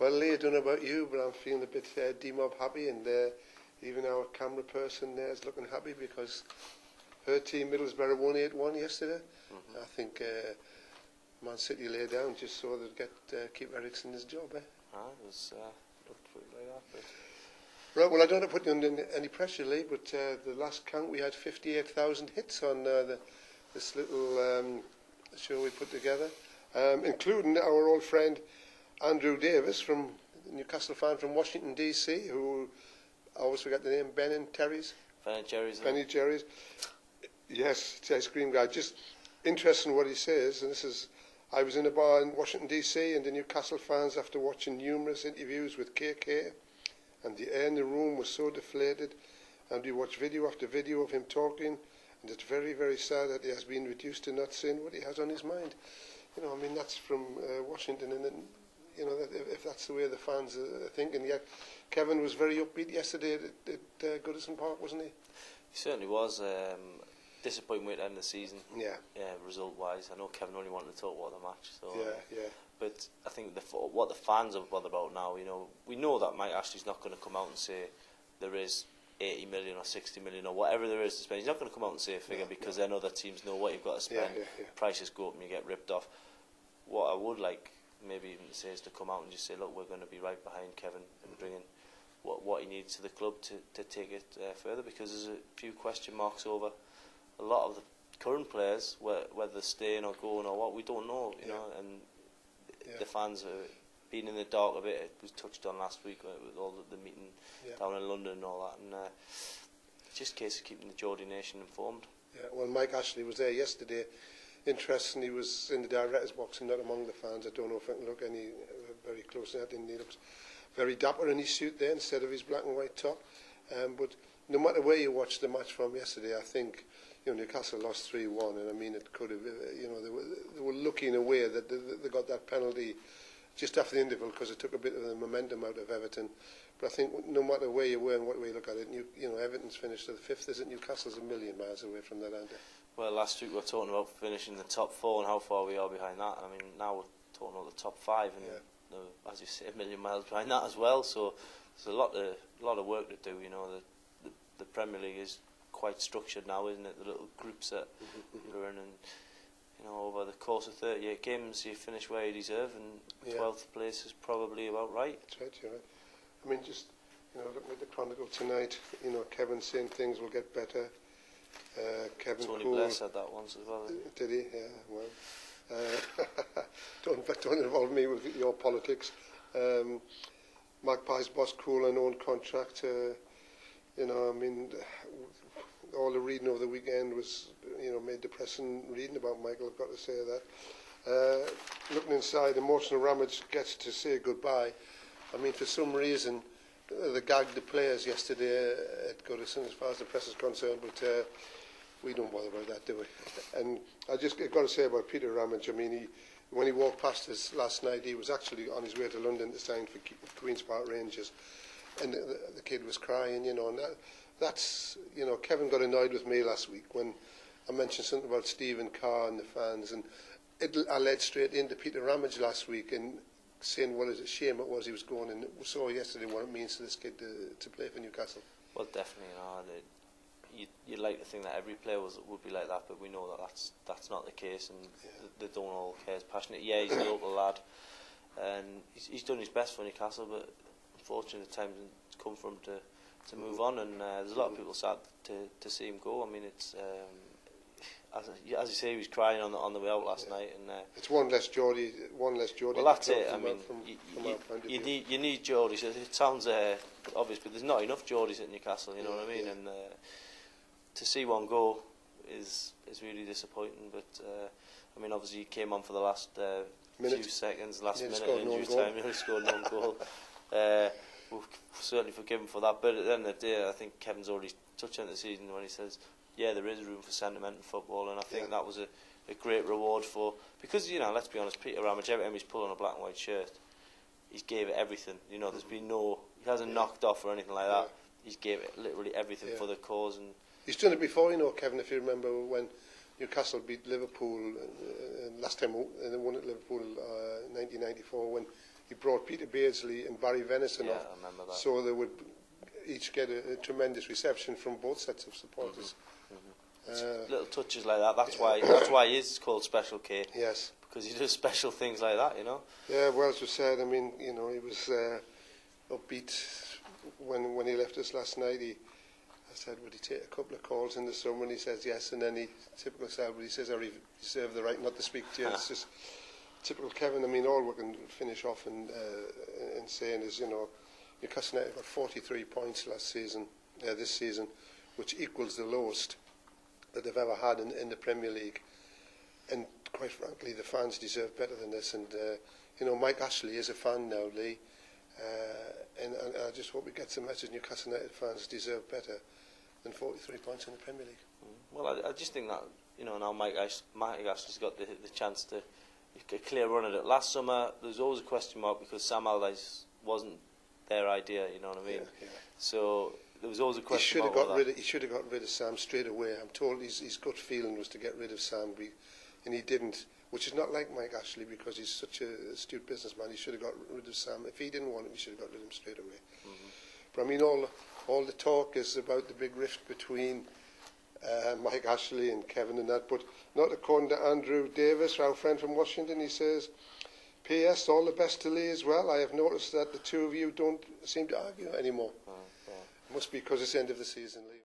Well, Lee, I don't know about you, but I'm feeling a bit D-Mob happy, and even our camera person there is looking happy because her team, Middlesbrough, won 8-1 yesterday. I think Man City lay down just so they'd keep Eriksen his job. It was looked like that. But Right, well, I don't want to put you under any pressure, Lee, but the last count we had 58,000 hits on this little show we put together, including our old friend Andrew Davis, from Newcastle fan from Washington DC, who I always forget the name, Ben and Jerry's. Yes, it's ice cream guy. Just interesting what he says, and this is, I was in a bar in Washington DC, and the Newcastle fans, after watching numerous interviews with KK, and the air in the room was so deflated, and we watched video after video of him talking, and it's very, very sad that he has been reduced to not saying what he has on his mind. You know, I mean, that's from Washington, and then, you know, if that's the way the fans are thinking. Yet Kevin was very upbeat yesterday at Goodison Park, wasn't he? He certainly was. Disappointing way to end the season. Yeah. Result-wise, I know Kevin only wanted to talk about the match. So. Yeah. But I think what the fans are bothered about now, you know, we know that Mike Ashley's not going to come out and say there is 80 million or 60 million or whatever there is to spend. He's not going to come out and say a figure because then other teams know what you've got to spend. Prices go up and you get ripped off. What I would like maybe even to say is to come out and just say, look, we're going to be right behind Kevin and bring in what he needs to the club to take it further, because there's a few question marks over a lot of the current players, whether they're staying or going or what, we don't know, you know, and the fans are being in the dark a bit. It was touched on last week with all the meeting down in London and all that, and just a case of keeping the Geordie Nation informed. Yeah, well, Mike Ashley was there yesterday. Interesting, he was in the director's box and not among the fans. I don't know if I can look any very closely at him. He looks very dapper in his suit there instead of his black and white top. But no matter where you watched the match from yesterday, I think, you know, Newcastle lost 3-1, and I mean, it could have, you know, they were lucky in a way that they got that penalty just after the interval, because it took a bit of the momentum out of Everton. But I think no matter where you were and what way you look at it, you know, Everton's finished at the 5th, isn't Newcastle's a million miles away from that, aren't they? Well, last week we were talking about finishing the top 4 and how far we are behind that. I mean, now we're talking about the top 5, and as you say, a million miles behind that as well. So there's a lot of work to do. You know, the Premier League is quite structured now, isn't it? The little groups that you're in, and you know, over the course of 38 games, you finish where you deserve, and 12th place is probably about right. That's right, you're right. I mean, just, you know, looking at the Chronicle tonight, you know, Kevin saying things will get better. Kevin Tony Blair said that once as well. Did he? Yeah, well, don't involve me with your politics. Magpie's boss Cooler, known contract. You know, I mean, all the reading over the weekend was, you know, made depressing reading about Michael, I've got to say that. Looking inside, emotional Ramage gets to say goodbye. I mean, for some reason, they gagged the players yesterday at Goodison as far as the press is concerned, but we don't bother about that, do we? And I just got to say about Peter Ramage, I mean, when he walked past us last night, he was actually on his way to London to sign for Queen's Park Rangers, and the kid was crying, you know, and that's, you know, Kevin got annoyed with me last week when I mentioned something about Stephen Carr and the fans, and I led straight into Peter Ramage last week and saying what a shame it was he was going, and we saw yesterday what it means to this kid to play for Newcastle. Well, definitely, you know, you'd like to think that every player would be like that, but we know that that's not the case, and they don't all care as passionate. Yeah, he's a local lad, and he's done his best for Newcastle, but unfortunately the time's come for him to move on, and there's a lot of people sad to see him go. I mean, it's as you say, he was crying on the way out last night, and it's one less Geordie. Well, that's it. I mean, you need Geordies. It sounds obvious, but there's not enough Geordies at Newcastle. You know what I mean? And to see one go is really disappointing. But I mean, obviously he came on for the last few seconds, last minute injury time. He scored no goal. We'll certainly forgive him for that. But at the end of the day, I think Kevin's already touched on the season when he says, yeah, there is room for sentiment in football, and I think that was a great reward for, because, you know, let's be honest, Peter Ramage, every time he's put on a black and white shirt, he's gave it everything. You know, there's been he hasn't knocked off or anything like that. He's gave it literally everything for the cause, and he's done it before, you know, Kevin. If you remember when Newcastle beat Liverpool last time, and they won at Liverpool 1994, when he brought Peter Beardsley and Barry Venison off, I remember that. so they would each get a tremendous reception from both sets of supporters. Little touches like that. That's why he is called Special K. Yes, because he does special things like that. Yeah, well, as you said, I mean, he was upbeat when he left us last night. I said, would he take a couple of calls in the summer? And he says yes, and then typical style, but he says, I reserve the right not to speak to you. It's just typical Kevin. I mean, all we can finish off in saying is, Newcastle United got 43 points this season, which equals the lowest that they've ever had in the Premier League. And quite frankly, the fans deserve better than this. And, Mike Ashley is a fan now, Lee. And I just hope he gets the message Newcastle United fans deserve better than 43 points in the Premier League. Well, I just think that, now Mike Ashley's got the chance to get a clear run at it. Last summer, there was always a question mark because Sam Allardyce wasn't their idea, you know what I mean? Yeah. So there was always a question mark. He should have got rid of Sam straight away. I'm told his gut feeling was to get rid of Sam, and he didn't, which is not like Mike Ashley because he's such an astute businessman. He should have got rid of Sam. If he didn't want him, he should have got rid of him straight away. But I mean, all the talk is about the big rift between Mike Ashley and Kevin and that, but not according to Andrew Davis, our friend from Washington. He says, P.S. all the best to Lee as well. I have noticed that the two of you don't seem to argue anymore. It must be because it's the end of the season, Lee.